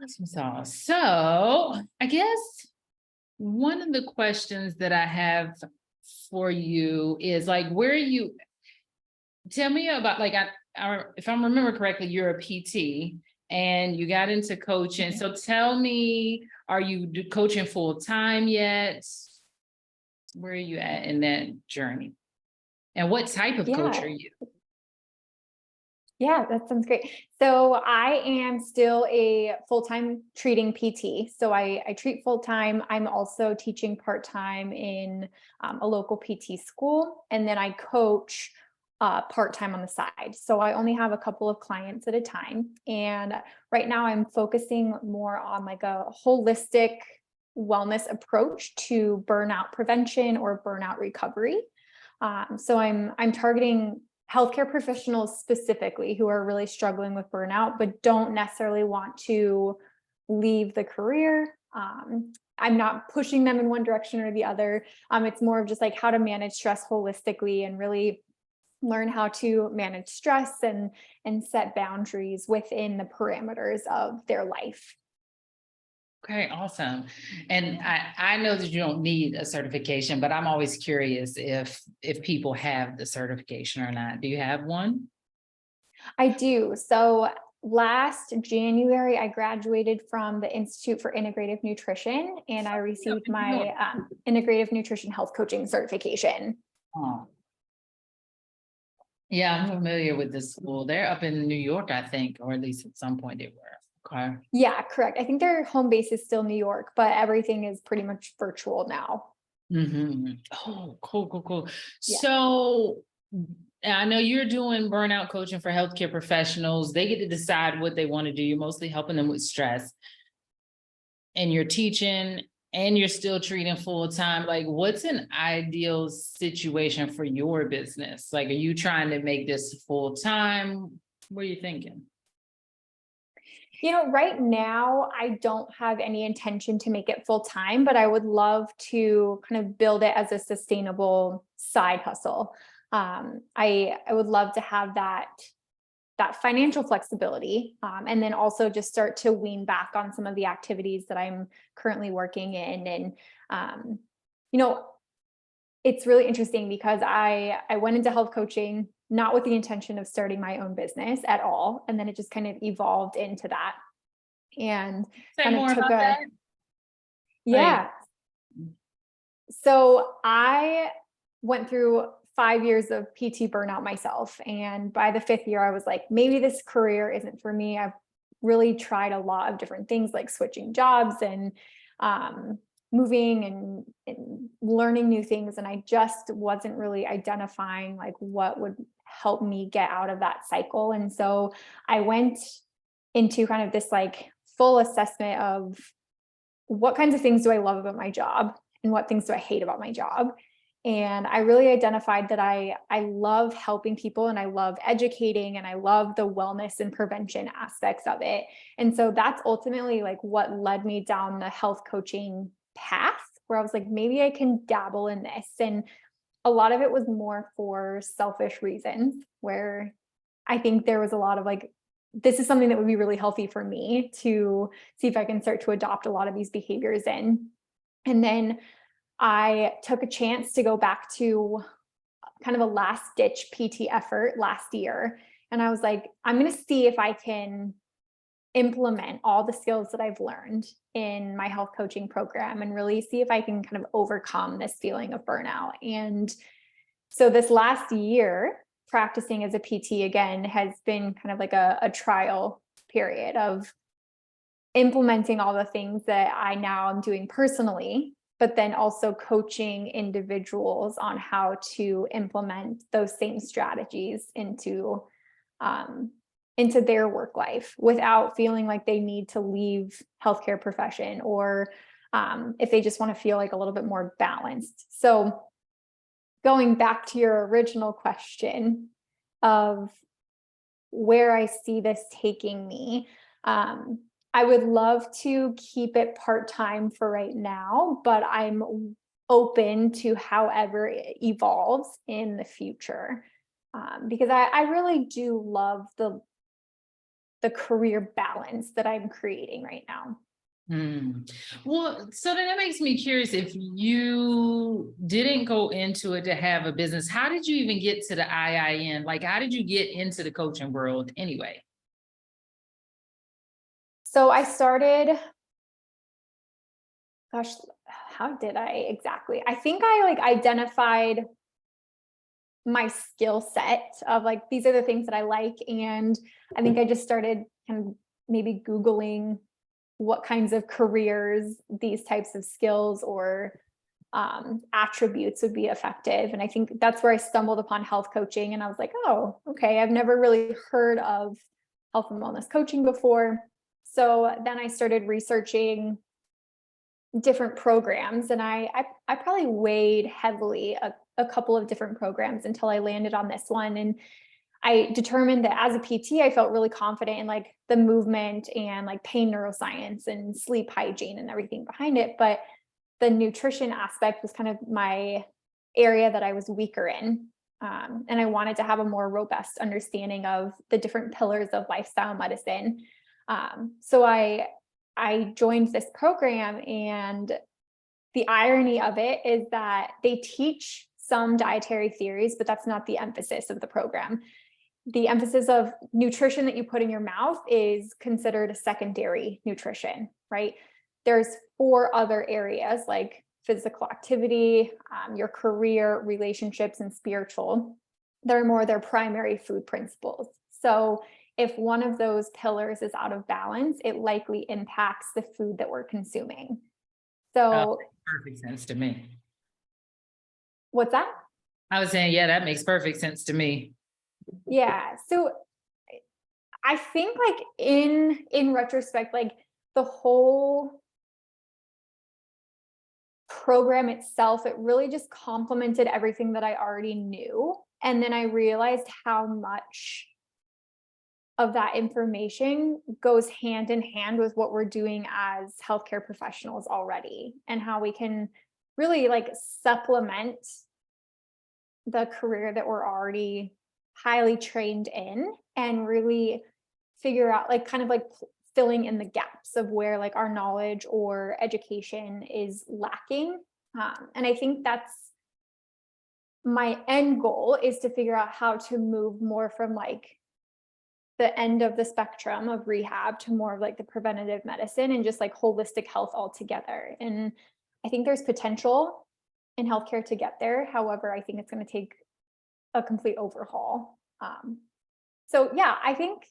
So I guess one of the questions that I have for you is like, where are you? Tell me about like, if I remember correctly, you're a PT and you got into coaching. So tell me, are you coaching full time yet? Where are you at in that journey? And what type of coach are Yeah, you? yeah, that sounds great. So I am still a full-time treating PT. So I treat full-time. I'm also teaching part-time in a local PT school, and then I coach part-time on the side. So I only have a couple of clients at a time. And right now I'm focusing more on like a holistic wellness approach to burnout prevention or burnout recovery. So I'm targeting healthcare professionals specifically who are really struggling with burnout, but don't necessarily want to leave the career. I'm not pushing them in one direction or the other. It's more of just like how to manage stress holistically and really learn how to manage stress and set boundaries within the parameters of their life. Okay, awesome. And I know that you don't need a certification, but I'm always curious if people have the certification or not. Do you have one? I do. So last January, I graduated from the Institute for Integrative Nutrition and I Yeah, received in New York. my Integrative Nutrition Health Coaching certification. Oh, yeah, I'm familiar with this school. They're up in New York, I think, or at least at some point they were. Okay. Yeah, correct. I think their home base is still New York, but everything is pretty much virtual now. Oh, cool, cool, cool. Yeah. So and I know you're doing burnout coaching for healthcare professionals. They get to decide what they want to do. You're mostly helping them with stress. And you're teaching and you're still treating full time. Like, what's an ideal situation for your business? Like, are you trying to make this full time? What are you thinking? You know, right now, I don't have any intention to make it full time, but I would love to kind of build it as a sustainable side hustle. I would love to have that financial flexibility, and then also just start to wean back on some of the activities that I'm currently working in. And um, you know, it's really interesting because I went into health coaching not with the intention of starting my own business at all, and then it just kind of evolved into that and Say kind of more took about a that. Like, yeah. So I went through 5 years of PT burnout myself. And by the fifth year, I was like, maybe this career isn't for me. I've really tried a lot of different things like switching jobs and moving and learning new things. And I just wasn't really identifying like what would help me get out of that cycle. And so I went into kind of this like full assessment of what kinds of things do I love about my job and what things do I hate about my job. And I really identified that I love helping people and I love educating and I love the wellness and prevention aspects of it. And so that's ultimately like what led me down the health coaching path where I was like, maybe I can dabble in this. And a lot of it was more for selfish reasons, where I think there was a lot of like, this is something that would be really healthy for me to see if I can start to adopt a lot of these behaviors in. And then I took a chance to go back to kind of a last ditch PT effort last year. And I was like, I'm going to see if I can implement all the skills that I've learned in my health coaching program and really see if I can kind of overcome this feeling of burnout. And so this last year, practicing as a PT again has been kind of like a trial period of implementing all the things that I now am doing personally, but then also coaching individuals on how to implement those same strategies um, into their work life without feeling like they need to leave healthcare profession or if they just want to feel like a little bit more balanced. So going back to your original question of where I see this taking me, I would love to keep it part-time for right now, but I'm open to however it evolves in the future. Because I really do love the the career balance that I'm creating right now. Well, so then that makes me curious, if you didn't go into it to have a business, how did you even get to the IIN? Like, how did you get into the coaching world anyway? So I started, gosh, how did I exactly? I think I like identified my skill set of like, these are the things that I like. And I think I just started kind of maybe Googling what kinds of careers these types of skills or attributes would be effective. And I think that's where I stumbled upon health coaching. And I was like, oh, okay, I've never really heard of health and wellness coaching before. So then I started researching different programs, and I probably weighed heavily a couple of different programs until I landed on this one. And I determined that as a PT, I felt really confident in like the movement and like pain neuroscience and sleep hygiene and everything behind it. But the nutrition aspect was kind of my area that I was weaker in. And I wanted to have a more robust understanding of the different pillars of lifestyle medicine. So I joined this program, and the irony of it is that they teach some dietary theories, but that's not the emphasis of the program. The emphasis of nutrition that you put in your mouth is considered a secondary nutrition, right? There's 4 other areas like physical activity, your career, relationships, and spiritual. They're more their primary food principles. So if one of those pillars is out of balance, it likely impacts the food that we're consuming. So Perfect sense to me. what's that? I was saying, yeah, that makes perfect sense to me. Yeah. So I think like in retrospect, like the whole program itself, it really just complemented everything that I already knew. And then I realized how much of that information goes hand in hand with what we're doing as healthcare professionals already, and how we can really like supplement the career that we're already highly trained in, and really figure out like kind of like filling in the gaps of where like our knowledge or education is lacking. And I think that's my end goal, is to figure out how to move more from like the end of the spectrum of rehab to more of like the preventative medicine and just like holistic health altogether. And I think there's potential in healthcare to get there. However, I think it's going to take a complete overhaul. So yeah, I think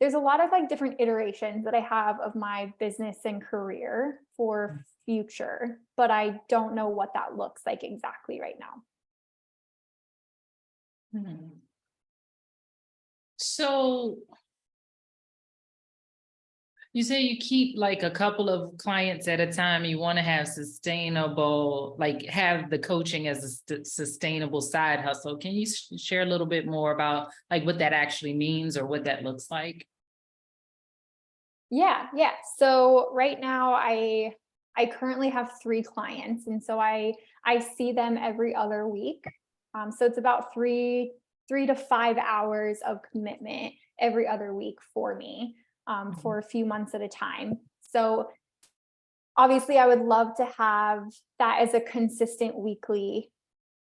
there's a lot of like different iterations that I have of my business and career for future, but I don't know what that looks like exactly right now. So you say you keep like a couple of clients at a time. You want to have sustainable, like have the coaching as a sustainable side hustle. Can you share a little bit more about like what that actually means or what that looks like? Yeah. So right now I currently have 3 clients, and so I see them every other week. So it's about 3 to 5 hours of commitment every other week for me, for a few months at a time. So obviously I would love to have that as a consistent weekly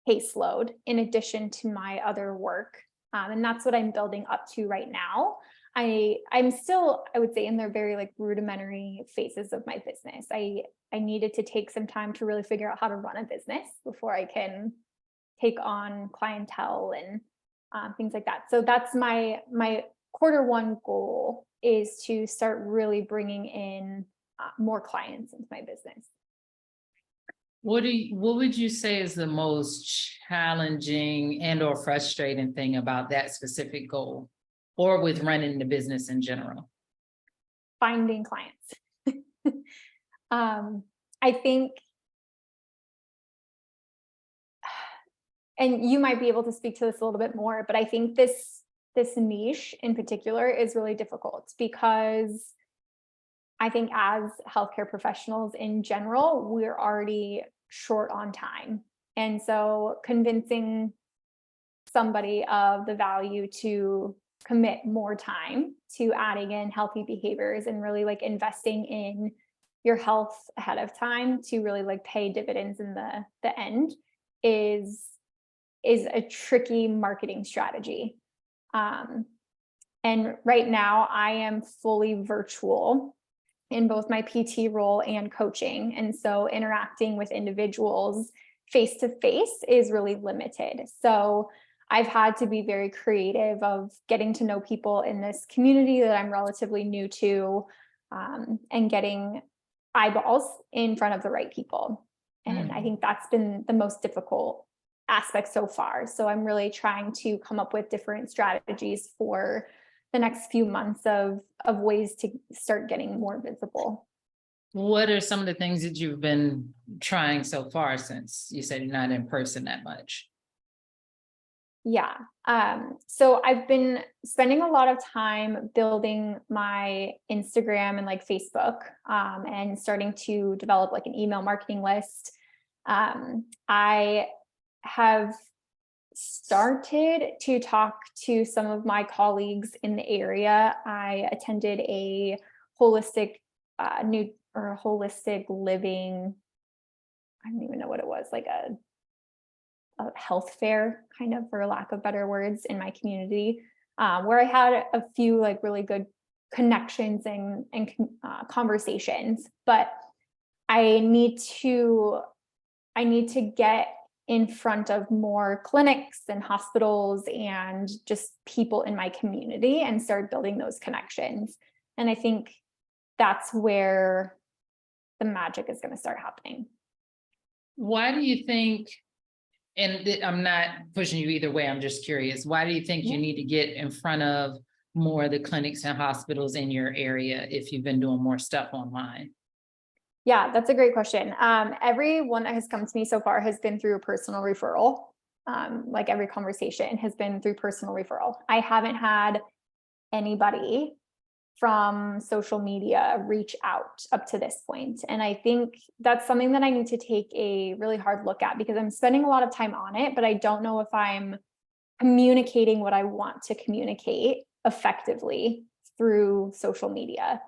caseload in addition to my other work. And that's what I'm building up to right now. I'm still, I would say, in the very like rudimentary phases of my business. I needed to take some time to really figure out how to run a business before I can take on clientele and things like that. So that's my Q1 goal, is to start really bringing in more clients into my business. What would you say is the most challenging and or frustrating thing about that specific goal, or with running the business in general? Finding clients. I think, and you might be able to speak to this a little bit more, but I think this niche in particular is really difficult, because I think as healthcare professionals in general, we're already short on time. And so convincing somebody of the value to commit more time to adding in healthy behaviors and really like investing in your health ahead of time to really like pay dividends in the end is a tricky marketing strategy. And right now I am fully virtual in both my PT role and coaching. And so interacting with individuals face to face is really limited. So I've had to be very creative of getting to know people in this community that I'm relatively new to, and getting eyeballs in front of the right people. And I think that's been the most difficult aspect so far. So I'm really trying to come up with different strategies for the next few months of ways to start getting more visible. What are some of the things that you've been trying so far, since you said you're not in person that much? Yeah. So I've been spending a lot of time building my Instagram and like Facebook, and starting to develop like an email marketing list. I have started to talk to some of my colleagues in the area. I attended a holistic holistic living, I don't even know what it was, like a health fair, kind of, for lack of better words, in my community, where I had a few like really good connections and conversations. But I need to get in front of more clinics and hospitals and just people in my community and start building those connections. And I think that's where the magic is going to start happening. Why do you think, and I'm not pushing you either way, I'm just curious, why do you think you need to get in front of more of the clinics and hospitals in your area if you've been doing more stuff online? Yeah, that's a great question. Everyone that has come to me so far has been through a personal referral. Like every conversation has been through personal referral. I haven't had anybody from social media reach out up to this point. And I think that's something that I need to take a really hard look at, because I'm spending a lot of time on it, but I don't know if I'm communicating what I want to communicate effectively through social media.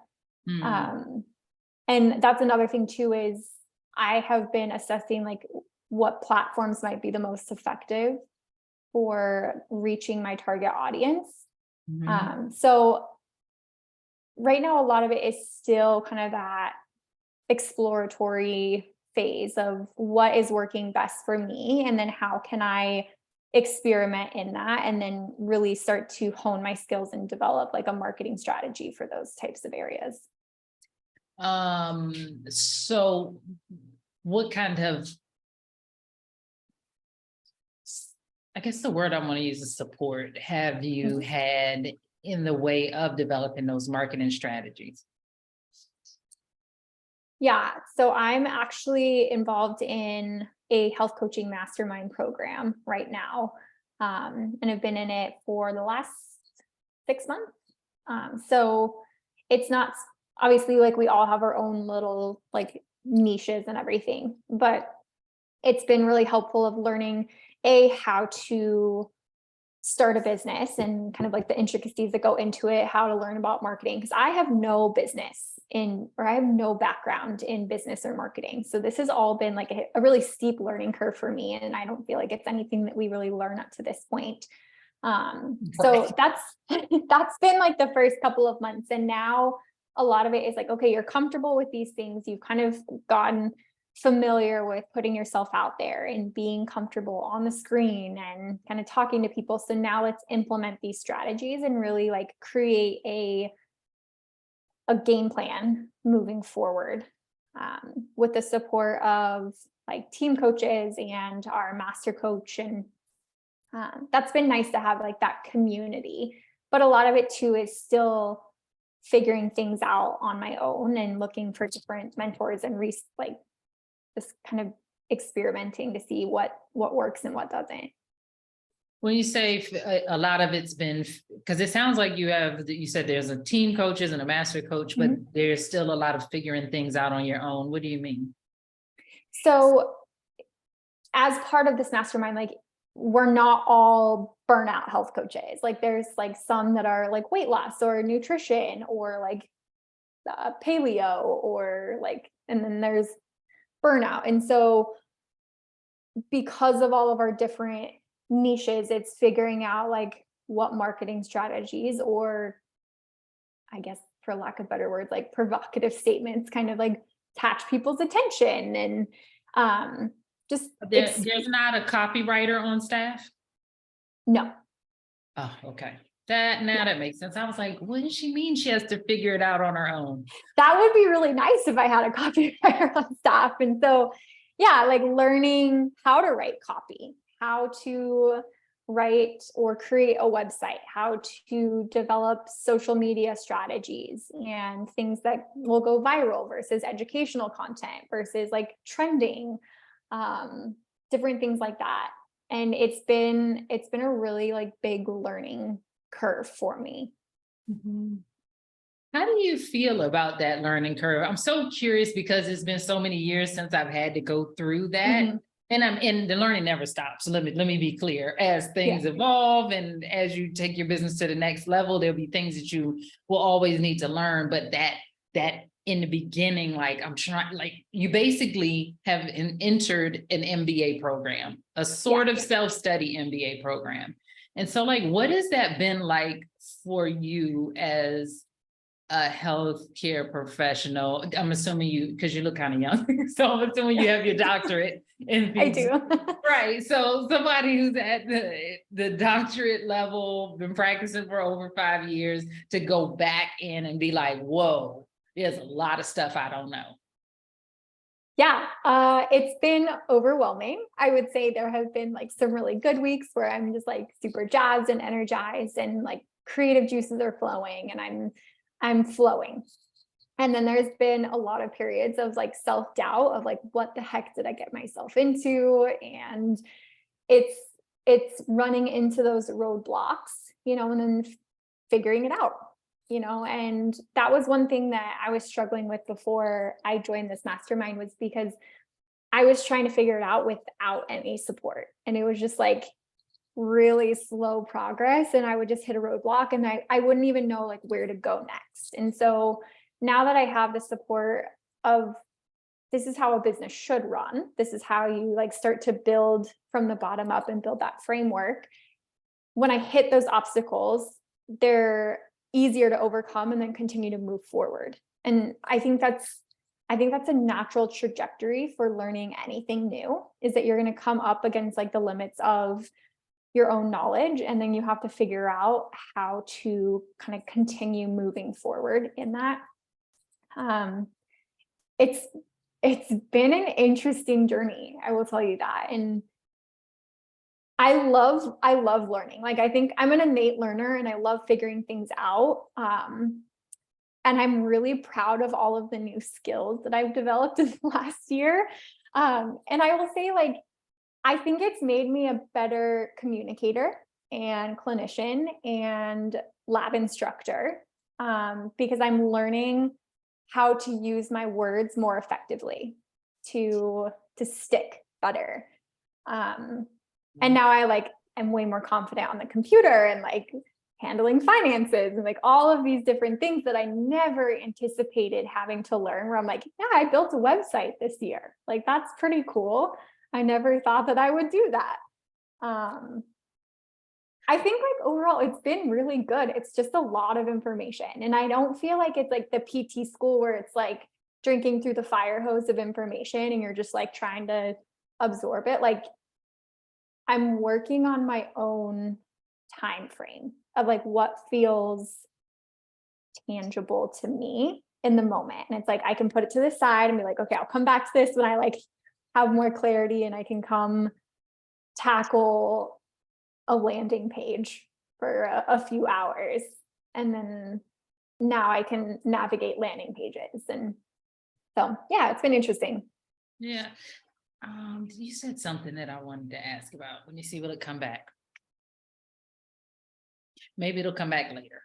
And that's another thing too, is I have been assessing like what platforms might be the most effective for reaching my target audience. So right now, a lot of it is still kind of that exploratory phase of what is working best for me, and then how can I experiment in that, and then really start to hone my skills and develop like a marketing strategy for those types of areas. So what kind of, I guess the word I want to use is support, have you had in the way of developing those marketing strategies? Yeah, so I'm actually involved in a health coaching mastermind program right now, and I've been in it for the last 6 months. So it's not, obviously, like we all have our own little like niches and everything, but it's been really helpful of learning how to start a business and kind of like the intricacies that go into it, how to learn about marketing, because I have no I have no background in business or marketing. So this has all been like a really steep learning curve for me. And I don't feel like it's anything that we really learn up to this point. So that's been like the first couple of months. And now a lot of it is like, okay, you're comfortable with these things. You've kind of gotten familiar with putting yourself out there and being comfortable on the screen and kind of talking to people. So now let's implement these strategies and really like create a game plan moving forward, with the support of like team coaches and our master coach. And that's been nice to have like that community. But a lot of it too is still figuring things out on my own and looking for different mentors and like just kind of experimenting to see what works and what doesn't. When you say a lot of it's been, because it sounds like you said there's a team coaches and a master coach, but there's still a lot of figuring things out on your own. What do you mean? So as part of this mastermind, like we're not all burnout health coaches. Like there's like some that are like weight loss or nutrition or like paleo or like, and then there's burnout. And so because of all of our different niches, it's figuring out like what marketing strategies, or I guess for lack of better words, like provocative statements kind of like catch people's attention and just There's not a copywriter on staff? no. Oh, okay. That makes sense. I was like, what does she mean she has to figure it out on her own? That would be really nice if I had a copywriter on staff. And so, yeah, like learning how to write copy, how to write or create a website, how to develop social media strategies and things that will go viral versus educational content versus like trending, different things like that. And it's been a really like big learning curve for me. Mhm. How do you feel about that learning curve? I'm so curious because it's been so many years since I've had to go through that. Mhm. And the learning never stops. So let me be clear. As Yeah. things evolve and as you take your business to the next level, there'll be things that you will always need to learn. But that in the beginning, like I'm trying, like you basically have entered an MBA program, a sort of self-study MBA program. And so like, what has that been like for you as a healthcare professional? I'm assuming you, because you look kind of young, so I'm assuming you have your doctorate in I these. do. Right. So somebody who's at the doctorate level, been practicing for over 5 years, to go back in and be like, whoa, there's a lot of stuff I don't know. Yeah, it's been overwhelming. I would say there have been like some really good weeks where I'm just like super jazzed and energized and like creative juices are flowing and I'm flowing. And then there's been a lot of periods of like self-doubt of like what the heck did I get myself into? And it's it's running into those roadblocks, and then figuring it out, and that was one thing that I was struggling with before I joined this mastermind, was because I was trying to figure it out without any support. And it was just like really slow progress. And I would just hit a roadblock and I wouldn't even know like where to go next. And so now that I have the support of this is how a business should run, this is how you like start to build from the bottom up and build that framework. When I hit those obstacles, they're easier to overcome and then continue to move forward. And I think that's a natural trajectory for learning anything new, is that you're going to come up against like the limits of your own knowledge, and then you have to figure out how to kind of continue moving forward in that. It's been an interesting journey, I will tell you that. And I love learning. Like I think I'm an innate learner and I love figuring things out. And I'm really proud of all of the new skills that I've developed in the last year. And I will say, like, I think it's made me a better communicator and clinician and lab instructor, because I'm learning how to use my words more effectively to stick better. And now I like am way more confident on the computer and like handling finances and like all of these different things that I never anticipated having to learn, where I'm like, yeah, I built a website this year. Like that's pretty cool. I never thought that I would do that. I think like overall it's been really good. It's just a lot of information. And I don't feel like it's like the PT school where it's like drinking through the fire hose of information and you're just like trying to absorb it. Like I'm working on my own time frame of like what feels tangible to me in the moment. And it's like I can put it to the side and be like, okay, I'll come back to this when I like have more clarity and I can come tackle a landing page for a few hours. And then now I can navigate landing pages. And so, yeah, it's been interesting. Yeah. You said something that I wanted to ask about. Let me see, will it come back? Maybe it'll come back later.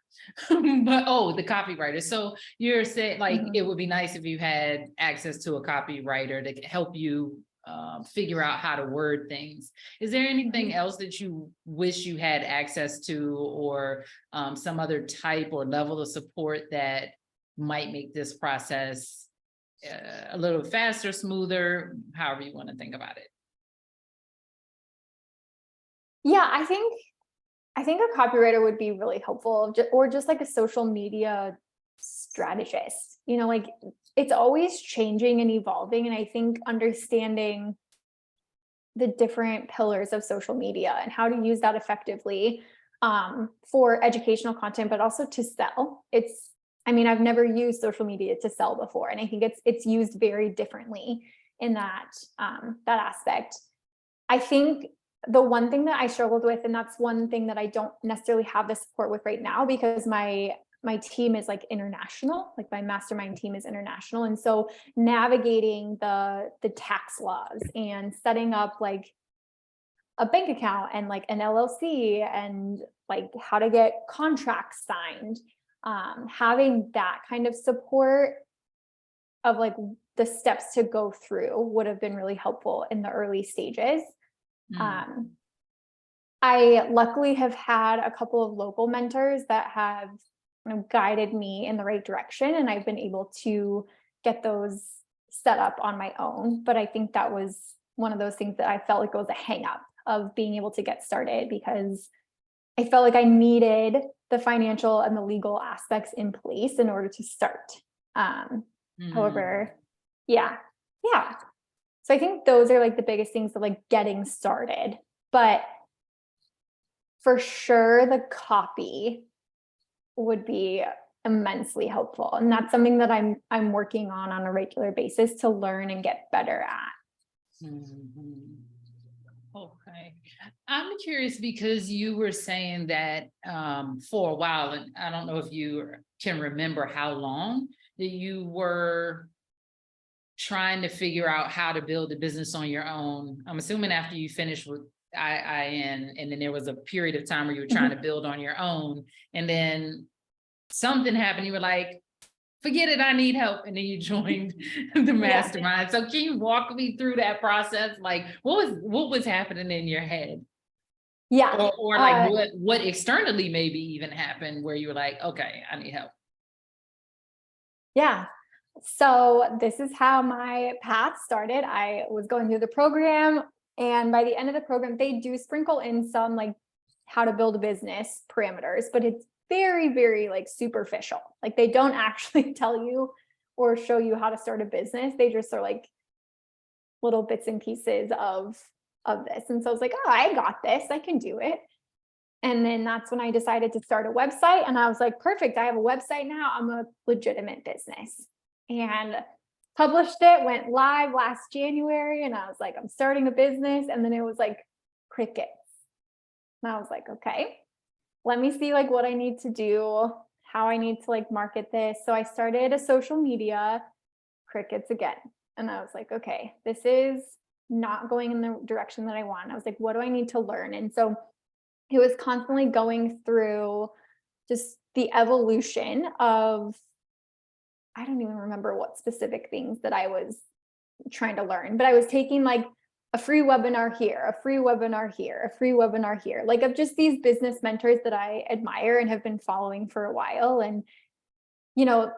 But the copywriter. So you're saying like it would be nice if you had access to a copywriter to help you figure out how to word things. Is there anything else that you wish you had access to, or some other type or level of support that might make this process a little faster, smoother, however you want to think about it? Yeah, I think a copywriter would be really helpful, or just like a social media strategist. You know, like it's always changing and evolving. And I think understanding the different pillars of social media and how to use that effectively for educational content, but also to sell. I mean, I've never used social media to sell before, and I think it's used very differently in that aspect. I think the one thing that I struggled with, and that's one thing that I don't necessarily have the support with right now, because my team is like international, like my mastermind team is international. And so navigating the tax laws and setting up like a bank account and like an LLC and like how to get contracts signed, having that kind of support of like the steps to go through would have been really helpful in the early stages. I luckily have had a couple of local mentors that have guided me in the right direction, and I've been able to get those set up on my own. But I think that was one of those things that I felt like it was a hang up of being able to get started, because I felt like I needed the financial and the legal aspects in place in order to start. However, yeah. So I think those are like the biggest things of like getting started. But for sure, the copy would be immensely helpful. And that's something that I'm working on a regular basis to learn and get better at. Okay. I'm curious because you were saying that for a while, and I don't know if you can remember how long, that you were trying to figure out how to build a business on your own. I'm assuming after you finished with IIN, and then there was a period of time where you were trying to build on your own, and then something happened. You were like, forget it, I need help. And then you joined the mastermind. So can you walk me through that process? Like what was happening in your head? Yeah. Or like what externally maybe even happened where you were like, okay, I need help. Yeah. So this is how my path started. I was going through the program, and by the end of the program, they do sprinkle in some like how to build a business parameters, but it's very, very like superficial. Like they don't actually tell you or show you how to start a business. They just are like little bits and pieces of this. And so I was like, oh, I got this, I can do it. And then that's when I decided to start a website. And I was like, perfect, I have a website now. I'm a legitimate business. And published it, went live last January. And I was like, I'm starting a business. And then it was like crickets. And I was like, okay, let me see like what I need to do, how I need to like market this. So I started a social media, crickets again. And I was like, okay, this is not going in the direction that I want. I was like, what do I need to learn? And so it was constantly going through just the evolution of, I don't even remember what specific things that I was trying to learn, but I was taking like a free webinar here, a free webinar here, a free webinar here, like of just these business mentors that I admire and have been following for a while. And, you know,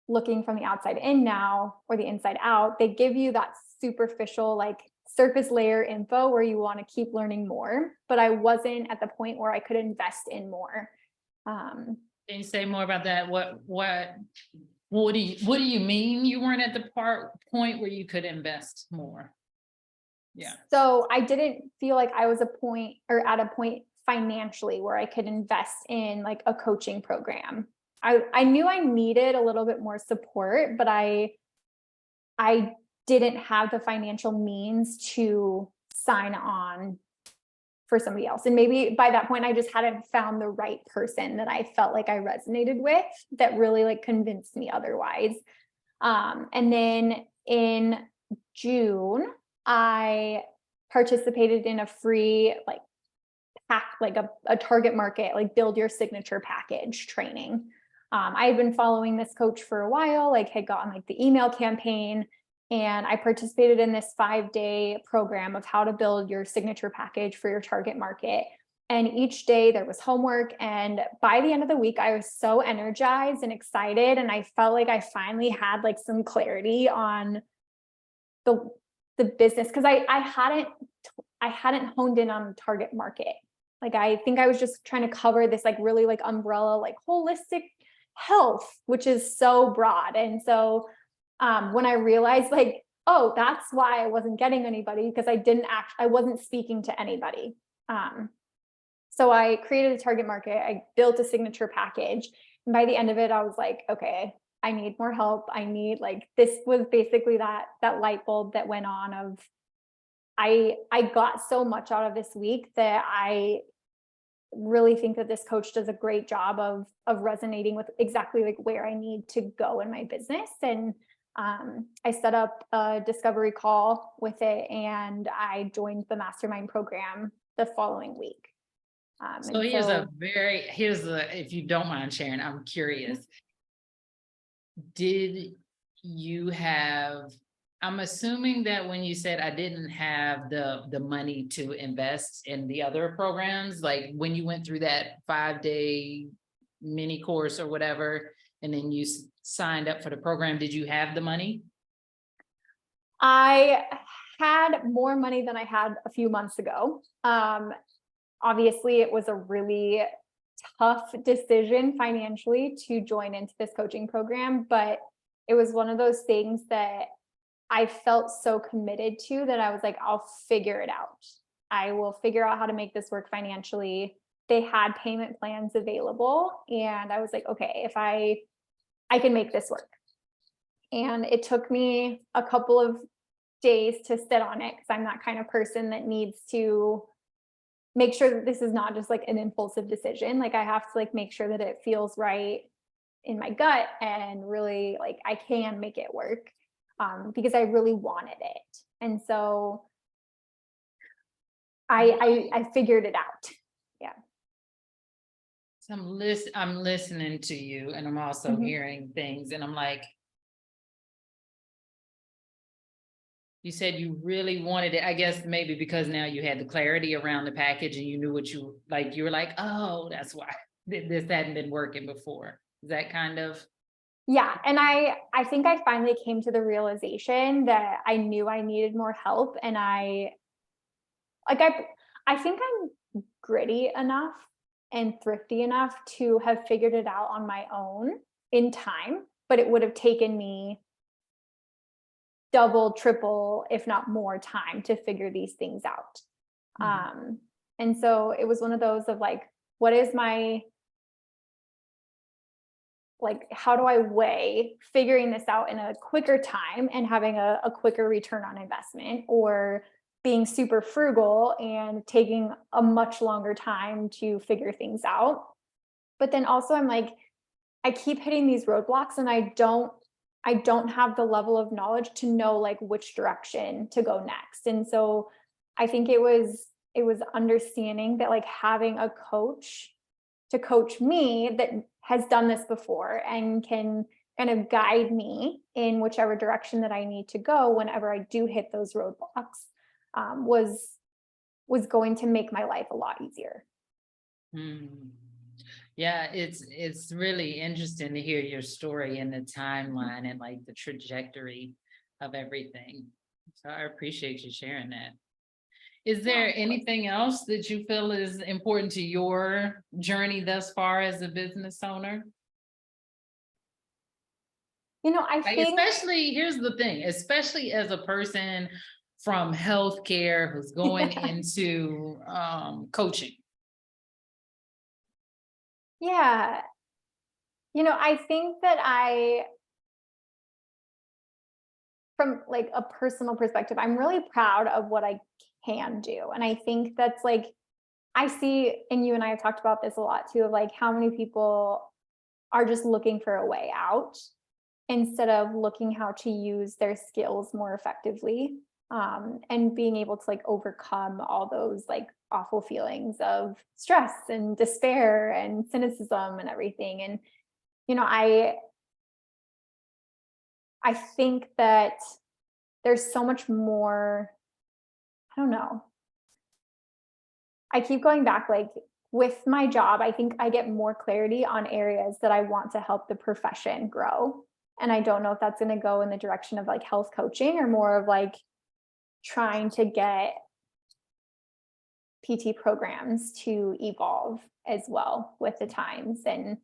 looking from the outside in now, or the inside out, they give you that superficial, like surface layer info where you want to keep learning more. But I wasn't at the point where I could invest in more. Can you say more about that? What do you mean you weren't at the point where you could invest more? Yeah. So I didn't feel like I was at a point financially where I could invest in like a coaching program. I knew I needed a little bit more support, but I didn't have the financial means to sign on for somebody else. And maybe by that point, I just hadn't found the right person that I felt like I resonated with that really like convinced me otherwise. And then in June, I participated in a free like pack, like a target market, like build your signature package training. I had been following this coach for a while, like had gotten like the email campaign, And I participated in this 5-day program of how to build your signature package for your target market. And each day there was homework. And by the end of the week, I was so energized and excited. And I felt like I finally had like some clarity on the business, because I hadn't honed in on target market. Like, I think I was just trying to cover this like really like umbrella, like holistic health, which is so broad. And so when I realized like, oh, that's why I wasn't getting anybody, because I wasn't speaking to anybody. So I created a target market, I built a signature package. And by the end of it, I was like, okay, I need more help. This was basically that light bulb that went on of, I got so much out of this week that I really think that this coach does a great job of resonating with exactly like where I need to go in my business. And I set up a discovery call with it, and I joined the mastermind program the following week. So if you don't mind sharing, I'm curious. Did you have, I'm assuming that when you said I didn't have the money to invest in the other programs, like when you went through that 5-day mini course or whatever, and then you signed up for the program, did you have the money? I had more money than I had a few months ago. Obviously, it was a really tough decision financially to join into this coaching program, but it was one of those things that I felt so committed to that I was like, I'll figure it out. I will figure out how to make this work financially. They had payment plans available, and I was like, okay, if I can make this work. And it took me a couple of days to sit on it, because I'm that kind of person that needs to make sure that this is not just like an impulsive decision. Like, I have to like make sure that it feels right in my gut, and really like I can make it work, because I really wanted it. And so I figured it out. Yeah. So I'm listening to you, and I'm also hearing things, and I'm like, you said you really wanted it. I guess maybe because now you had the clarity around the package and you knew what you like, you were like, oh, that's why this hadn't been working before. Is that kind of? Yeah. And I think I finally came to the realization that I knew I needed more help. And I think I'm gritty enough and thrifty enough to have figured it out on my own in time, but it would have taken me double, triple, if not more time to figure these things out. And so it was one of those of like, what is my, like, how do I weigh figuring this out in a quicker time and having a quicker return on investment, or being super frugal and taking a much longer time to figure things out. But then also I'm like, I keep hitting these roadblocks, and I don't have the level of knowledge to know like which direction to go next. And so I think it was understanding that like having a coach to coach me that has done this before and can kind of guide me in whichever direction that I need to go whenever I do hit those roadblocks, was going to make my life a lot easier. Yeah, it's really interesting to hear your story and the timeline and like the trajectory of everything. So I appreciate you sharing that. Is there anything else that you feel is important to your journey thus far as a business owner? I think, especially, here's the thing, especially as a person from healthcare who's going into coaching. Yeah. I think that from like a personal perspective, I'm really proud of what I can do. And I think that's like, I see, and you and I have talked about this a lot too, of like how many people are just looking for a way out instead of looking how to use their skills more effectively, and being able to like overcome all those like awful feelings of stress and despair and cynicism and everything. And I think that there's so much more, I don't know. I keep going back, like with my job, I think I get more clarity on areas that I want to help the profession grow. And I don't know if that's going to go in the direction of like health coaching or more of like trying to get PT programs to evolve as well with the times. And,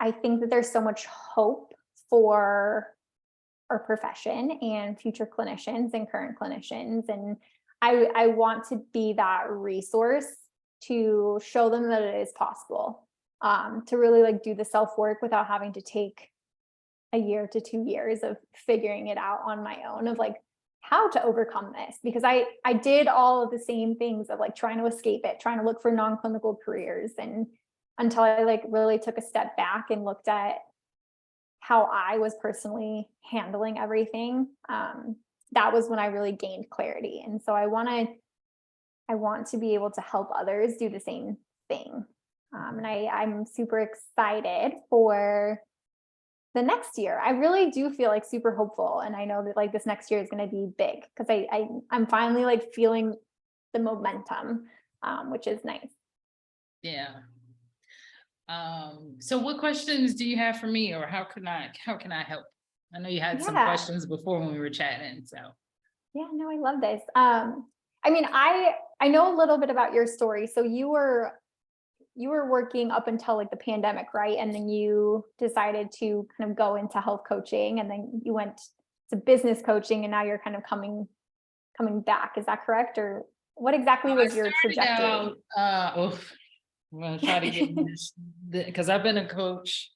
I think that there's so much hope for our profession and future clinicians and current clinicians. And I want to be that resource to show them that it is possible, to really like do the self work without having to take a year to 2 years of figuring it out on my own of like how to overcome this, because I did all of the same things of like trying to escape it, trying to look for non-clinical careers, and until I like really took a step back and looked at how I was personally handling everything, that was when I really gained clarity. And so I want to be able to help others do the same thing. And I'm super excited for the next year. I really do feel like super hopeful. And I know that like this next year is going to be big because I'm finally like feeling the momentum, which is nice. Yeah. So what questions do you have for me, or how can I help? I know you had some questions before when we were chatting, so. Yeah, no, I love this. I mean, I know a little bit about your story. So you were working up until like the pandemic, right? And then you decided to kind of go into health coaching, and then you went to business coaching, and now you're kind of coming back. Is that correct? Or what exactly was your trajectory? I'm gonna try to get this because I've been a coach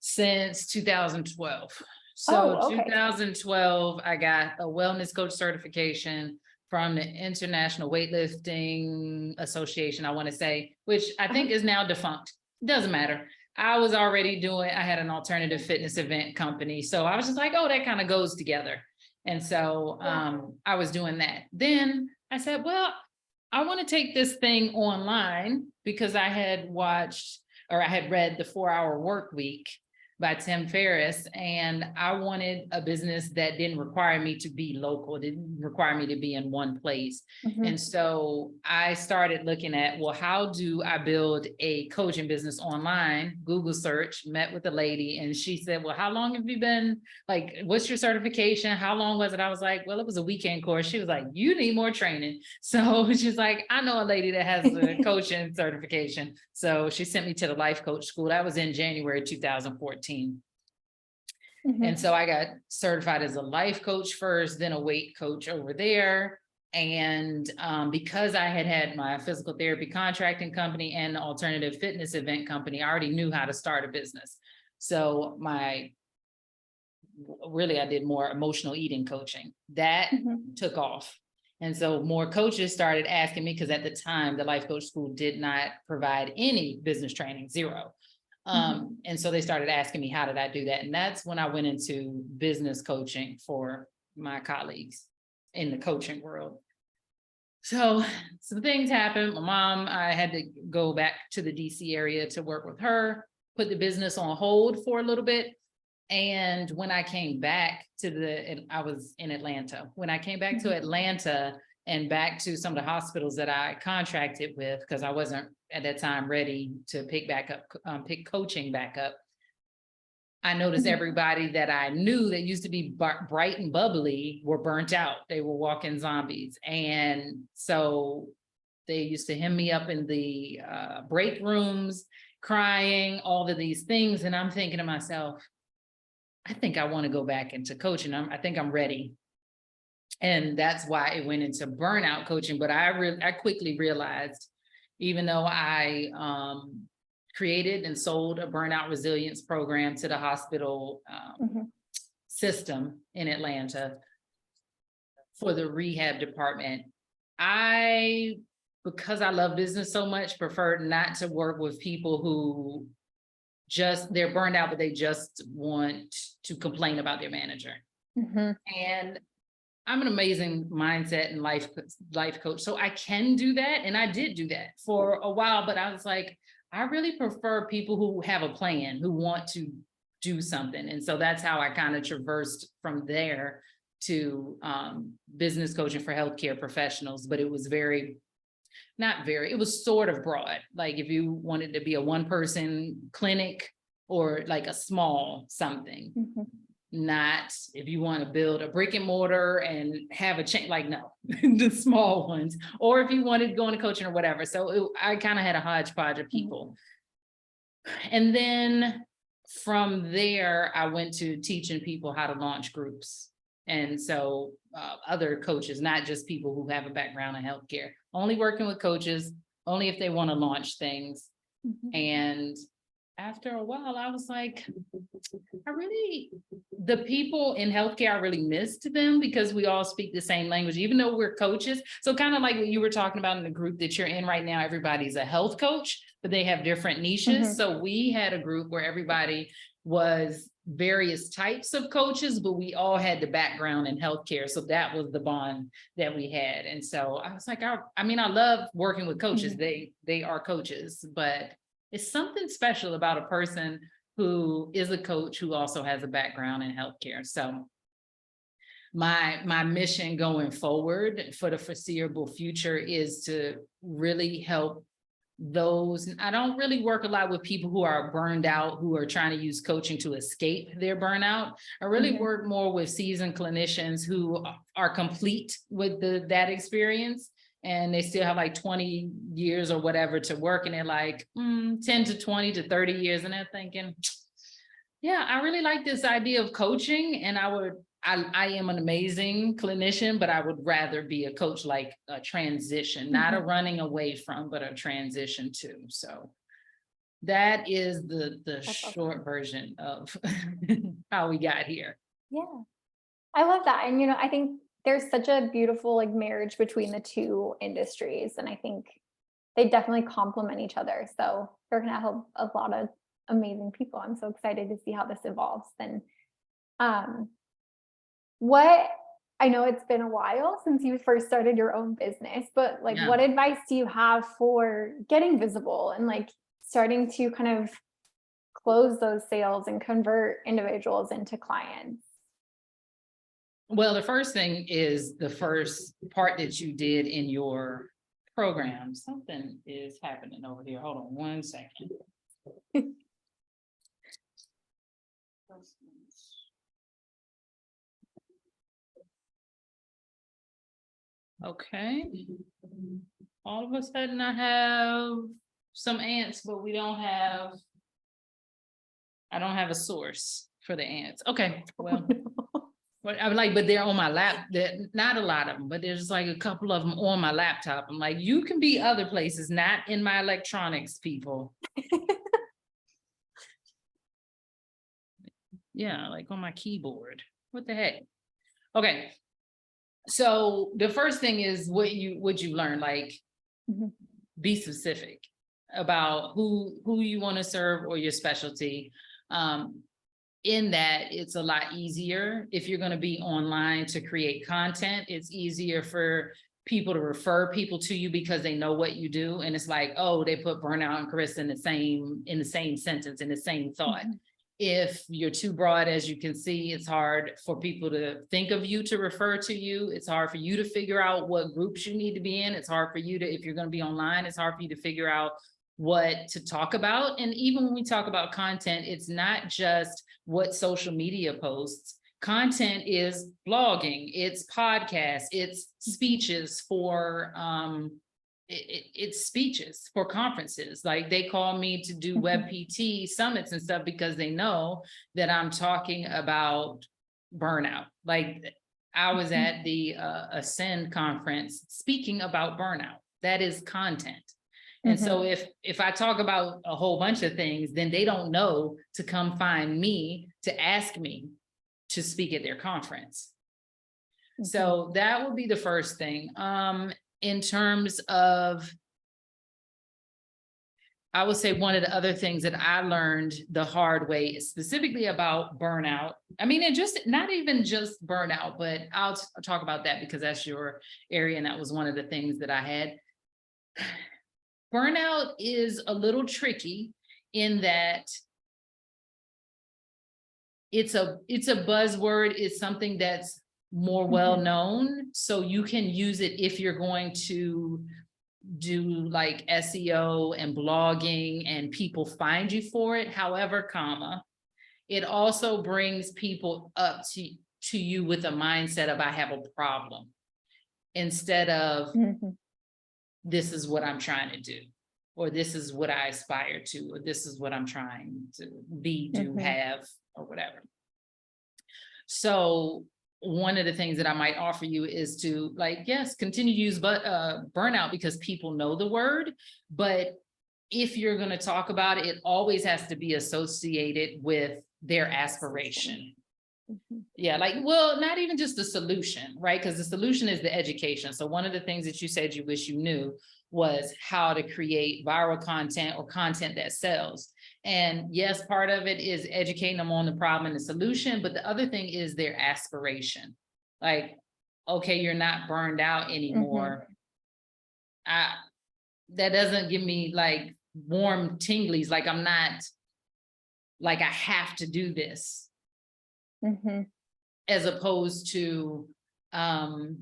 since 2012. So 2012, I got a wellness coach certification from the International Weightlifting Association, I want to say, which I think is now defunct. Doesn't matter. I had an alternative fitness event company. So I was just like, oh, that kind of goes together. And so I was doing that. Then I said, well, I want to take this thing online because I had read The 4-Hour Work Week by Tim Ferriss, and I wanted a business that didn't require me to be local, didn't require me to be in one place. And so I started looking at, well, how do I build a coaching business online? Google search, met with a lady, and she said, well, how long have you been, like, what's your certification? How long was it? I was like, well, it was a weekend course. She was like, you need more training. So she's like, I know a lady that has a coaching certification. So she sent me to the life coach school. That was in January 2014. And so I got certified as a life coach first, then a weight coach over there. And because I had my physical therapy contracting company and the alternative fitness event company, I already knew how to start a business. So I did more emotional eating coaching. That took off. And so more coaches started asking me, because at the time, the life coach school did not provide any business training, zero. And so they started asking me, how did I do that? And that's when I went into business coaching for my colleagues in the coaching world. So some things happened. My mom, I had to go back to the DC area to work with her, put the business on hold for a little bit. And when I came back I was in Atlanta. When I came back to Atlanta and back to some of the hospitals that I contracted with, because I wasn't at that time ready to pick coaching back up, I noticed everybody that I knew that used to be bright and bubbly were burnt out. They were walking zombies. And so they used to hem me up in the break rooms, crying, all of these things. And I'm thinking to myself, I think I want to go back into coaching. I think I'm ready. And that's why it went into burnout coaching. But I quickly realized, even though I created and sold a burnout resilience program to the hospital system in Atlanta for the rehab department, because I love business so much, preferred not to work with people who they're burned out, but they just want to complain about their manager. And I'm an amazing mindset and life coach. So I can do that. And I did do that for a while, but I was like, I really prefer people who have a plan, who want to do something. And so that's how I kind of traversed from there to business coaching for healthcare professionals. But it was it was sort of broad. Like if you wanted to be a one person clinic or like a small something, not if you want to build a brick and mortar and have a chain, like no, the small ones, or if you wanted to go into coaching or whatever. So I kind of had a hodgepodge of people. And then from there, I went to teaching people how to launch groups. And so other coaches, not just people who have a background in healthcare, only working with coaches, only if they want to launch things. And after a while, I was like, the people in healthcare, I really missed them because we all speak the same language, even though we're coaches. So kind of like what you were talking about in the group that you're in right now, everybody's a health coach, but they have different niches. So we had a group where everybody was various types of coaches, but we all had the background in healthcare. So that was the bond that we had. And so I was like, I mean, I love working with coaches. They are coaches, but it's something special about a person who is a coach who also has a background in healthcare. So my mission going forward for the foreseeable future is to really help those. I don't really work a lot with people who are burned out, who are trying to use coaching to escape their burnout. I really work more with seasoned clinicians who are complete with that experience. And they still have like 20 years or whatever to work. And they're like 10 to 20 to 30 years. And they're thinking, yeah, I really like this idea of coaching. And I am an amazing clinician, but I would rather be a coach, like a transition, not a running away from, but a transition to. So that is the short version of how we got here. Yeah, I love that. And, I think there's such a beautiful like marriage between the two industries. And I think they definitely complement each other. So they're going to help a lot of amazing people. I'm so excited to see how this evolves. And I know it's been a while since you first started your own business, but like, what advice do you have for getting visible and like starting to kind of close those sales and convert individuals into clients? Well, the first thing is the first part that you did in your program. Something is happening over here. Hold on 1 second. Okay. All of a sudden I have some ants, but I don't have a source for the ants. Okay, well. But I'm like, but they're on my lap. Not a lot of them, but there's like a couple of them on my laptop. I'm like, you can be other places, not in my electronics, people. Yeah, like on my keyboard. What the heck? Okay. So the first thing is what you learn, like be specific about who you want to serve or your specialty. In that it's a lot easier if you're going to be online to create content. It's easier for people to refer people to you because they know what you do. And it's like, oh, they put burnout and Carissa in the same sentence, in the same thought. If you're too broad, as you can see, it's hard for people to think of you to refer to you. It's hard for you to figure out what groups you need to be in. It's hard for you to, if you're going to be online, it's hard for you to figure out what to talk about. And even when we talk about content, it's not just what social media posts. Content is blogging, it's podcasts, it's speeches for it's speeches for conferences. Like they call me to do web PT summits and stuff because they know that I'm talking about burnout. Like I was at the Ascend conference speaking about burnout. That is content. And so if I talk about a whole bunch of things, then they don't know to come find me to ask me to speak at their conference. So that would be the first thing. In terms of, I would say one of the other things that I learned the hard way is specifically about burnout. I mean, and just not even just burnout, but I'll talk about that because that's your area. And that was one of the things that I had. Burnout is a little tricky in that it's a buzzword. It's something that's more well known. So you can use it if you're going to do like SEO and blogging and people find you for it. However, comma, it also brings people up to you with a mindset of, I have a problem, instead of this is what I'm trying to do, or this is what I aspire to, or this is what I'm trying to be, do, have, or whatever. So one of the things that I might offer you is to, like, yes, continue to use burnout, because people know the word, but if you're going to talk about it, it always has to be associated with their aspiration. Yeah, like, well, not even just the solution, right? Because the solution is the education. So one of the things that you said you wish you knew was how to create viral content or content that sells. And yes, part of it is educating them on the problem and the solution, but the other thing is their aspiration. Like, okay, you're not burned out anymore. That doesn't give me like warm tinglies, like I'm not, like I have to do this. As opposed to, I'll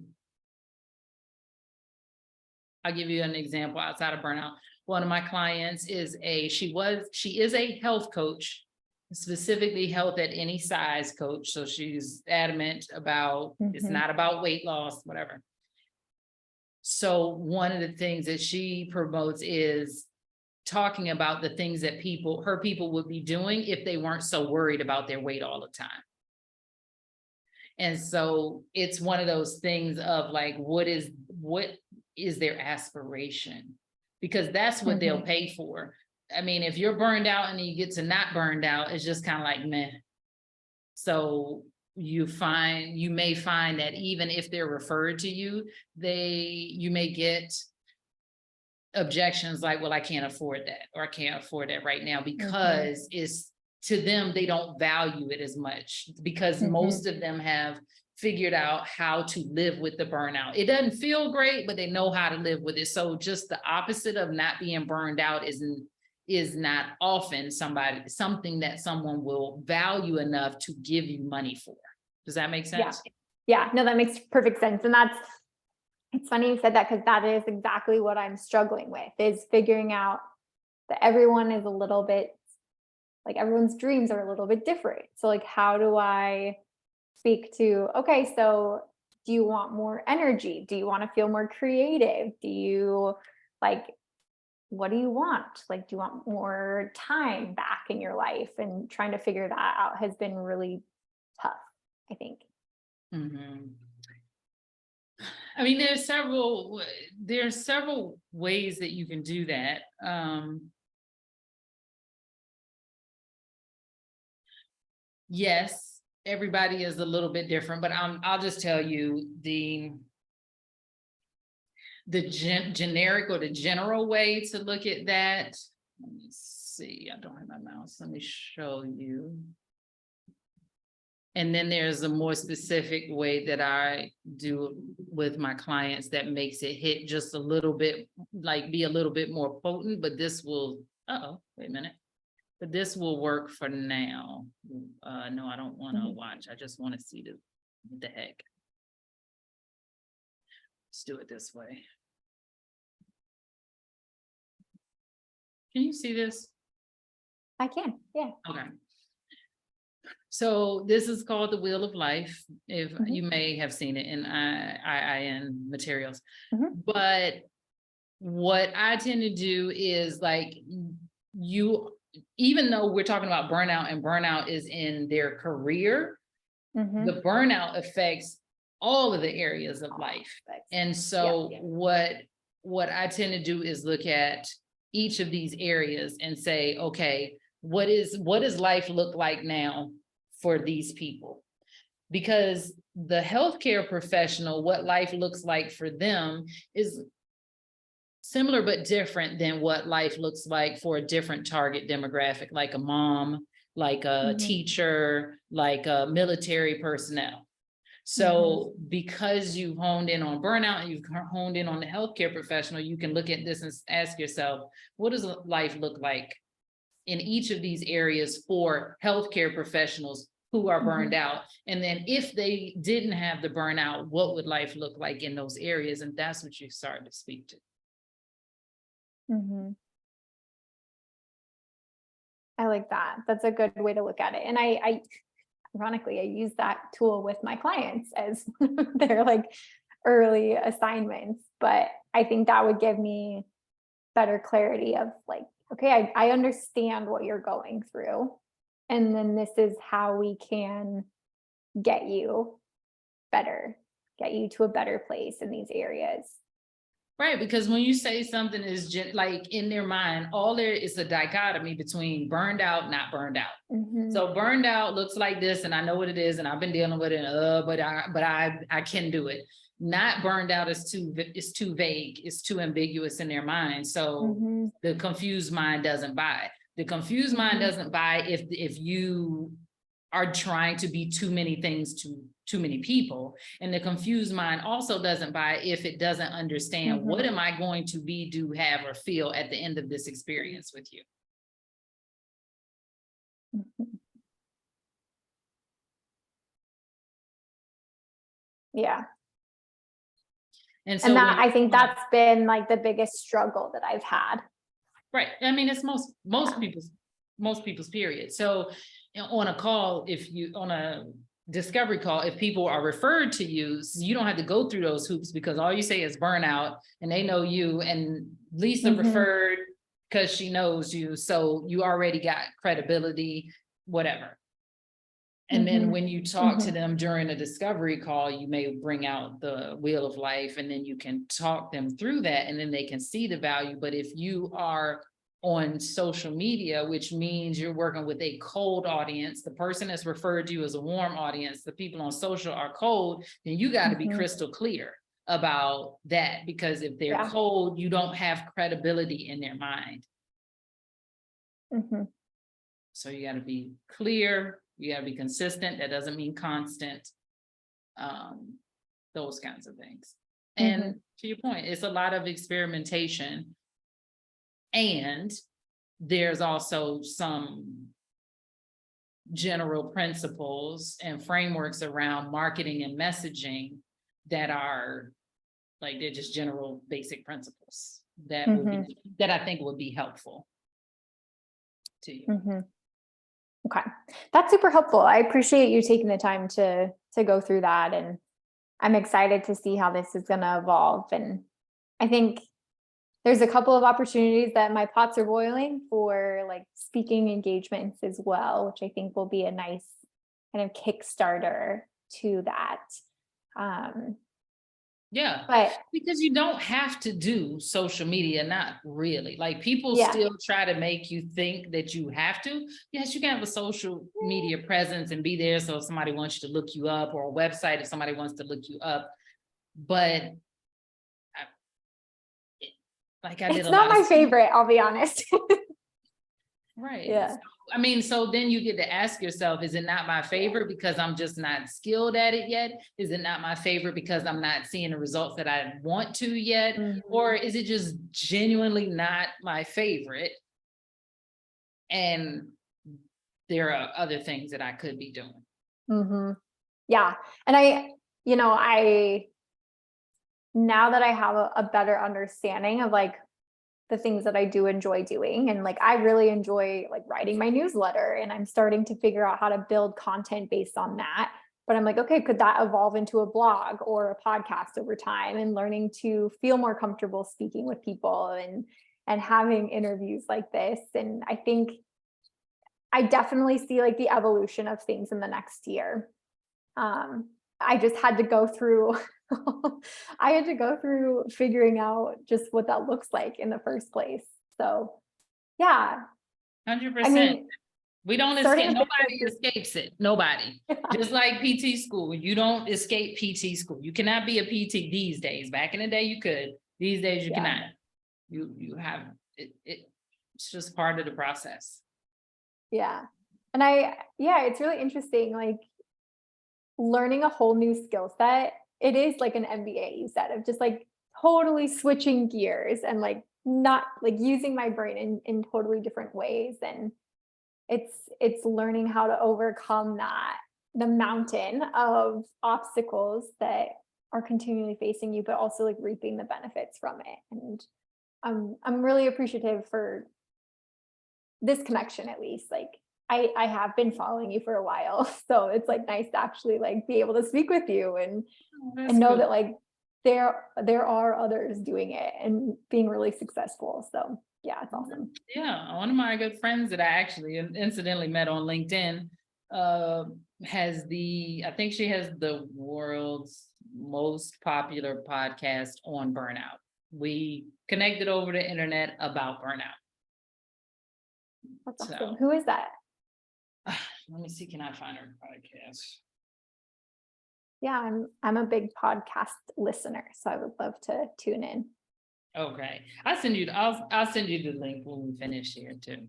give you an example outside of burnout. One of my clients is she is a health coach, specifically health at any size coach. So she's adamant about, it's not about weight loss, whatever. So one of the things that she promotes is talking about the things that her people would be doing if they weren't so worried about their weight all the time. And so it's one of those things of like, what is their aspiration? Because that's what they'll pay for. I mean, if you're burned out and you get to not burned out, it's just kind of like, meh. So you may find that even if they're referred to you, you may get objections like, well, I can't afford that, or I can't afford that right now, because it's, to them, they don't value it as much, because most of them have figured out how to live with the burnout. It doesn't feel great, but they know how to live with it. So just the opposite of not being burned out is not often something that someone will value enough to give you money for. Does that make sense? Yeah, no, that makes perfect sense. And it's funny you said that, because that is exactly what I'm struggling with, is figuring out that everyone is a little bit, like, everyone's dreams are a little bit different. So like, how do I speak to, okay, so do you want more energy? Do you want to feel more creative? Do you what do you want? Like, do you want more time back in your life? And trying to figure that out has been really tough, I think. I mean, there's several ways that you can do that. Yes, everybody is a little bit different, but I'll just tell you the generic or the general way to look at that. Let me see, I don't have my mouse. Let me show you. And then there's a more specific way that I do with my clients that makes it hit just a little bit, like be a little bit more potent, but this will, wait a minute. But this will work for now. No, I don't want to watch. I just want to see what the heck. Let's do it this way. Can you see this? I can, yeah. Okay. So this is called the Wheel of Life. If you may have seen it in IIN materials, but what I tend to do is, like, even though we're talking about burnout, and burnout is in their career, the burnout affects all of the areas of life. And so what I tend to do is look at each of these areas and say, okay, what does life look like now for these people? Because the healthcare professional, what life looks like for them is similar but different than what life looks like for a different target demographic, like a mom, like a teacher, like a military personnel. So because you've honed in on burnout and you've honed in on the healthcare professional, you can look at this and ask yourself, what does life look like in each of these areas for healthcare professionals who are burned out. And then if they didn't have the burnout, what would life look like in those areas? And that's what you started to speak to. I like that. That's a good way to look at it. And I ironically, I use that tool with my clients as their like early assignments, but I think that would give me better clarity of like, okay, I understand what you're going through. And then this is how we can get you better, get you to a better place in these areas. Right, because when you say something is like in their mind, all there is a dichotomy between burned out, not burned out. So burned out looks like this, and I know what it is, and I've been dealing with it. But I can do it. Not burned out is too vague, it's too ambiguous in their mind. So the confused mind doesn't buy. The confused mind doesn't buy if you are trying to be too many things to too many people. And the confused mind also doesn't buy if it doesn't understand what am I going to be, do, have, or feel at the end of this experience with you. Yeah. And so that, I think that's been like the biggest struggle that I've had. Right. I mean, it's most people's period. So on a call, on a discovery call, if people are referred to you, you don't have to go through those hoops, because all you say is burnout and they know you, and Lisa referred because she knows you. So you already got credibility, whatever. And then when you talk to them during a discovery call, you may bring out the wheel of life, and then you can talk them through that, and then they can see the value. But if you are on social media, which means you're working with a cold audience, the person that's referred to you as a warm audience, the people on social are cold, then you got to be crystal clear about that, because if they're cold, you don't have credibility in their mind. So you got to be clear. You got to be consistent. That doesn't mean constant. Those kinds of things. And to your point, it's a lot of experimentation. And there's also some general principles and frameworks around marketing and messaging that are like, they're just general basic principles that that I think would be helpful to you. Okay. That's super helpful. I appreciate you taking the time to go through that. And I'm excited to see how this is going to evolve. And I think there's a couple of opportunities that my pots are boiling for, like speaking engagements as well, which I think will be a nice kind of Kickstarter to that. Yeah, but because you don't have to do social media, not really. Like people still try to make you think that you have to. Yes, you can have a social media presence and be there. So if somebody wants you to look you up, or a website if somebody wants to look you up, but it's not my favorite, I'll be honest. Right. Yeah. So, I mean, so then you get to ask yourself, is it not my favorite because I'm just not skilled at it yet? Is it not my favorite because I'm not seeing the results that I want to yet? Or is it just genuinely not my favorite? And there are other things that I could be doing. Yeah. And now that I have a better understanding of like the things that I do enjoy doing. And like, I really enjoy like writing my newsletter, and I'm starting to figure out how to build content based on that. But I'm like, okay, could that evolve into a blog or a podcast over time, and learning to feel more comfortable speaking with people and having interviews like this. And I think I definitely see like the evolution of things in the next year. I just had to go through figuring out just what that looks like in the first place. So yeah. 100%. I mean, we don't escape, nobody escapes it. Nobody. Just like PT school, you don't escape PT school. You cannot be a PT these days. Back in the day you could. These days you cannot. You have it, it's just part of the process. Yeah. And it's really interesting, like learning a whole new skill set. It is like an MBA, you said, of just like totally switching gears and like not like using my brain in totally different ways. And it's learning how to overcome the mountain of obstacles that are continually facing you, but also like reaping the benefits from it. And I'm really appreciative for this connection, at least. Like I have been following you for a while, so it's like nice to actually like be able to speak with you and That's know cool. that like there are others doing it and being really successful. So yeah, it's awesome. Yeah, one of my good friends that I actually incidentally met on LinkedIn I think she has the world's most popular podcast on burnout. We connected over the internet about burnout. That's So awesome. Who is that? let me see, can I find her podcast? Yeah, I'm a big podcast listener, so I would love to tune in. Okay, I'll send you the link when we finish here too.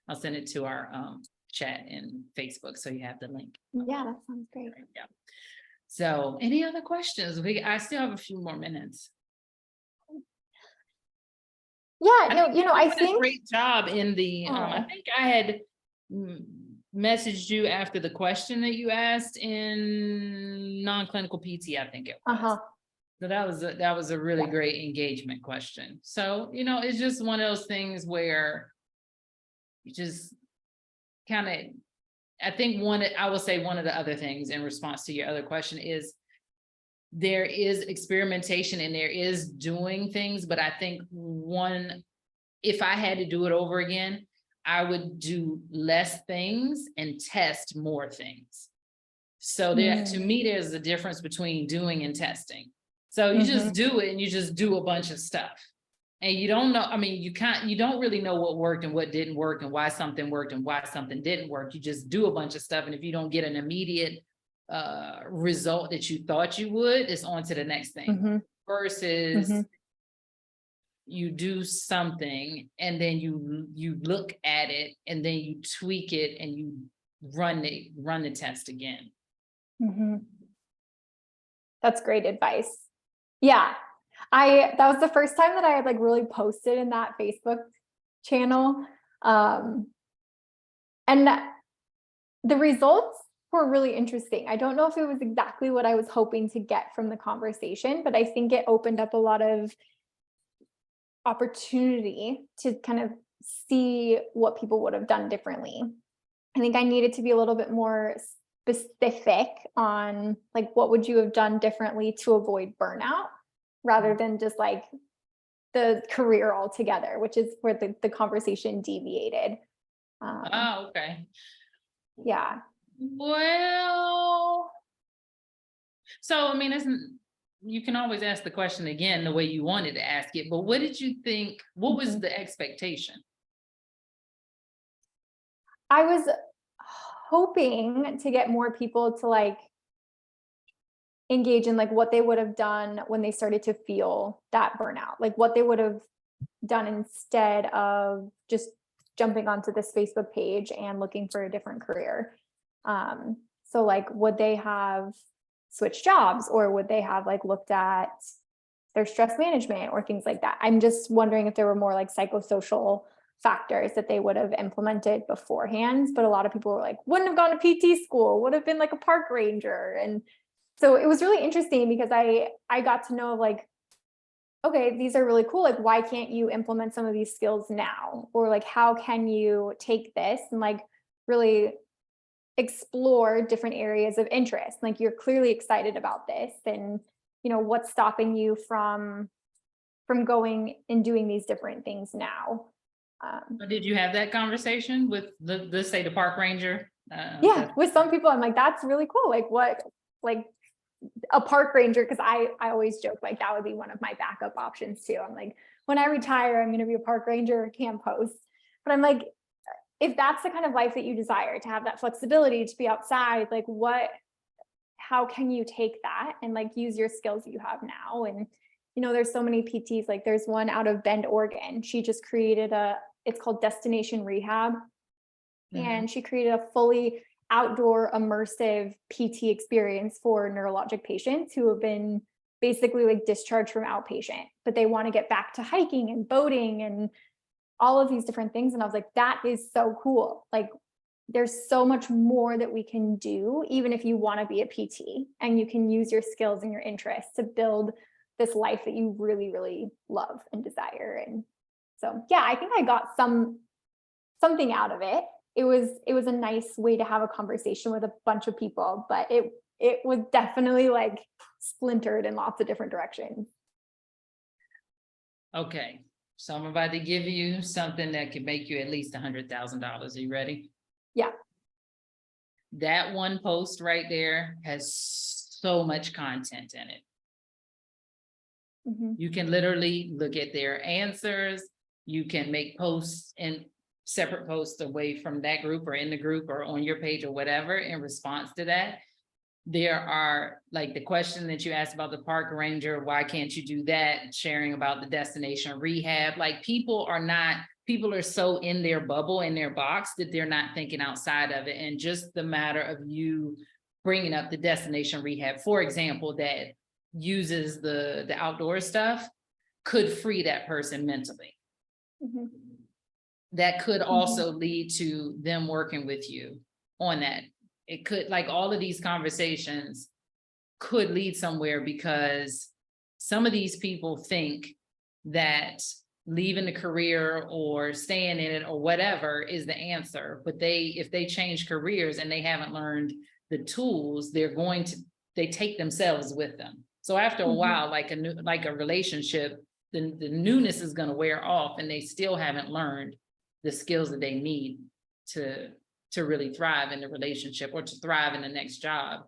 I'll send it to our chat in Facebook so you have the link. Yeah, that sounds great. Yeah. So any other questions? I still have a few more minutes. Yeah, no, I did a think great job in the I think I had messaged you after the question that you asked in non-clinical PT, I think it was. So that was a really great engagement question. So, it's just one of those things where you just kind of, I think I will say one of the other things in response to your other question is there is experimentation and there is doing things, but I think if I had to do it over again, I would do less things and test more things. So to me, there's a difference between doing and testing. So you just do it and you just do a bunch of stuff. And you don't know, I mean, you don't really know what worked and what didn't work and why something worked and why something didn't work. You just do a bunch of stuff. And if you don't get an immediate result that you thought you would, it's on to the next thing. Versus you do something and then you look at it and then you tweak it and you run the test again. That's great advice. Yeah. That was the first time that I had like really posted in that Facebook channel. And the results were really interesting. I don't know if it was exactly what I was hoping to get from the conversation, but I think it opened up a lot of opportunity to kind of see what people would have done differently. I think I needed to be a little bit more specific on like, what would you have done differently to avoid burnout rather than just like the career altogether, which is where the conversation deviated. Okay. Yeah. Well, so, I mean, you can always ask the question again the way you wanted to ask it, but what did you think? What was the expectation? I was hoping to get more people to like engage in like what they would have done when they started to feel that burnout, like what they would have done instead of just jumping onto this Facebook page and looking for a different career. So like, would they have switched jobs, or would they have like looked at their stress management or things like that? I'm just wondering if there were more like psychosocial factors that they would have implemented beforehand. But a lot of people were like, wouldn't have gone to PT school, would have been like a park ranger. And so it was really interesting because I got to know like, okay, these are really cool. Like, why can't you implement some of these skills now? Or like, how can you take this and like really explore different areas of interest? Like, you're clearly excited about this, and what's stopping you from going and doing these different things now? Did you have that conversation with let's say the park ranger? Yeah, with some people, I'm like, that's really cool. Like, what, like a park ranger? Because I always joke like that would be one of my backup options too. I'm like, when I retire, I'm going to be a park ranger or camp host. But I'm like, if that's the kind of life that you desire, to have that flexibility, to be outside, like how can you take that and like use your skills that you have now? And, there's so many PTs, like there's one out of Bend, Oregon. She just created it's called Destination Rehab. And she created a fully outdoor immersive PT experience for neurologic patients who have been basically like discharged from outpatient, but they want to get back to hiking and boating and all of these different things. And I was like, that is so cool. Like, there's so much more that we can do, even if you want to be a PT, and you can use your skills and your interests to build this life that you really, really love and desire. And so, yeah, I think I got something out of it. It was a nice way to have a conversation with a bunch of people, but it was definitely like splintered in lots of different directions. Okay, so I'm about to give you something that could make you at least $100,000. Are you ready? Yeah. That one post right there has so much content in it. Mm-hmm. You can literally look at their answers. You can make posts and separate posts away from that group or in the group or on your page or whatever in response to that. There are like the question that you asked about the park ranger, why can't you do that? Sharing about the destination rehab, like people are so in their bubble, in their box, that they're not thinking outside of it. And just the matter of you bringing up the destination rehab, for example, that uses the outdoor stuff, could free that person mentally. Mm-hmm. That could also lead to them working with you on that. It could, like all of these conversations could lead somewhere, because some of these people think that leaving the career or staying in it or whatever is the answer. But if they change careers and they haven't learned the tools, they take themselves with them. So after a while, like a relationship, the newness is going to wear off, and they still haven't learned the skills that they need to really thrive in the relationship or to thrive in the next job.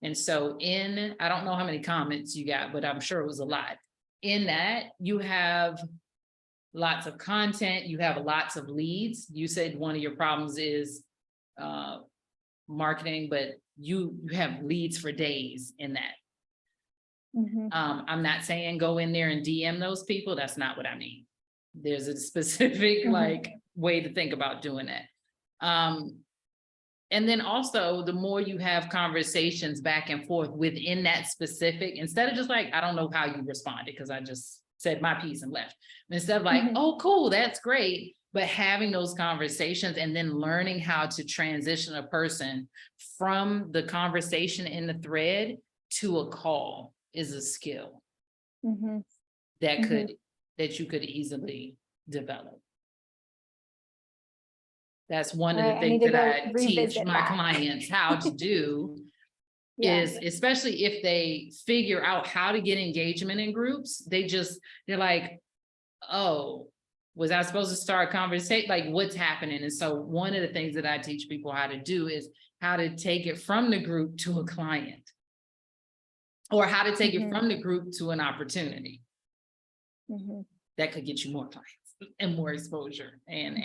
And so I don't know how many comments you got, but I'm sure it was a lot. In that, you have lots of content, you have lots of leads. You said one of your problems is marketing, but you have leads for days in that. I'm not saying go in there and DM those people. That's not what I mean. There's a specific like way to think about doing that. And then also, the more you have conversations back and forth within that specific, instead of just like, I don't know how you responded because I just said my piece and left. Instead of like, oh, cool, that's great. But having those conversations and then learning how to transition a person from the conversation in the thread to a call is a skill that you could easily develop. That's one of the things that I teach my clients how to do. Is especially if they figure out how to get engagement in groups, they're like, oh, was I supposed to start a conversation? Like, what's happening? And so one of the things that I teach people how to do is how to take it from the group to a client, or how to take it from the group to an opportunity that could get you more clients and more exposure and.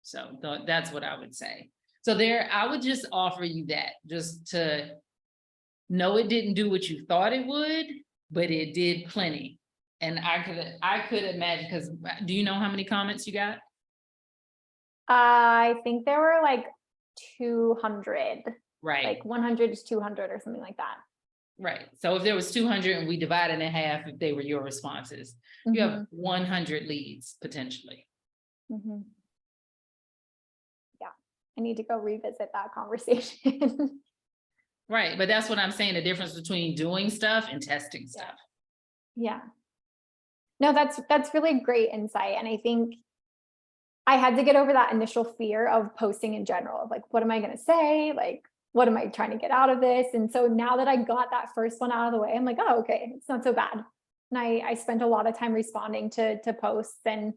So that's what I would say. So I would just offer you that, just to know it didn't do what you thought it would, but it did plenty. And I could imagine, because do you know how many comments you got? I think there were like 200. Right. Like 100 to 200 or something like that. Right. So if there was 200 and we divided in half, if they were your responses, you have 100 leads potentially. I need to go revisit that conversation. Right. But that's what I'm saying, the difference between doing stuff and testing stuff. Yeah. No, that's really great insight. And I think I had to get over that initial fear of posting in general, of like, what am I going to say? Like, what am I trying to get out of this? And so now that I got that first one out of the way, I'm like, oh, okay, it's not so bad. And I spent a lot of time responding to posts, and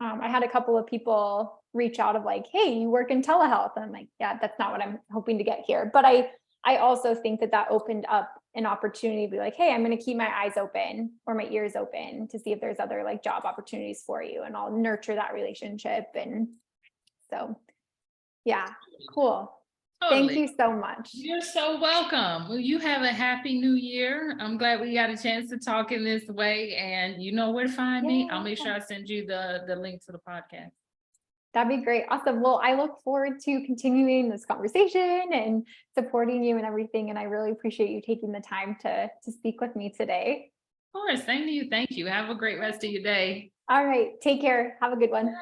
I had a couple of people reach out of like, hey, you work in telehealth. And I'm like, yeah, that's not what I'm hoping to get here. But I also think that opened up an opportunity to be like, hey, I'm going to keep my eyes open or my ears open to see if there's other like job opportunities for you, and I'll nurture that relationship. And so, yeah, cool. Totally. Thank you so much. You're so welcome. Well, you have a happy new year. I'm glad we got a chance to talk in this way, and you know where to find me. I'll make sure I send you the link to the podcast. That'd be great. Awesome. Well, I look forward to continuing this conversation and supporting you and everything. And I really appreciate you taking the time to speak with me today. Of course. Same to you. Thank you. Have a great rest of your day. All right. Take care. Have a good one.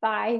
Bye. Bye.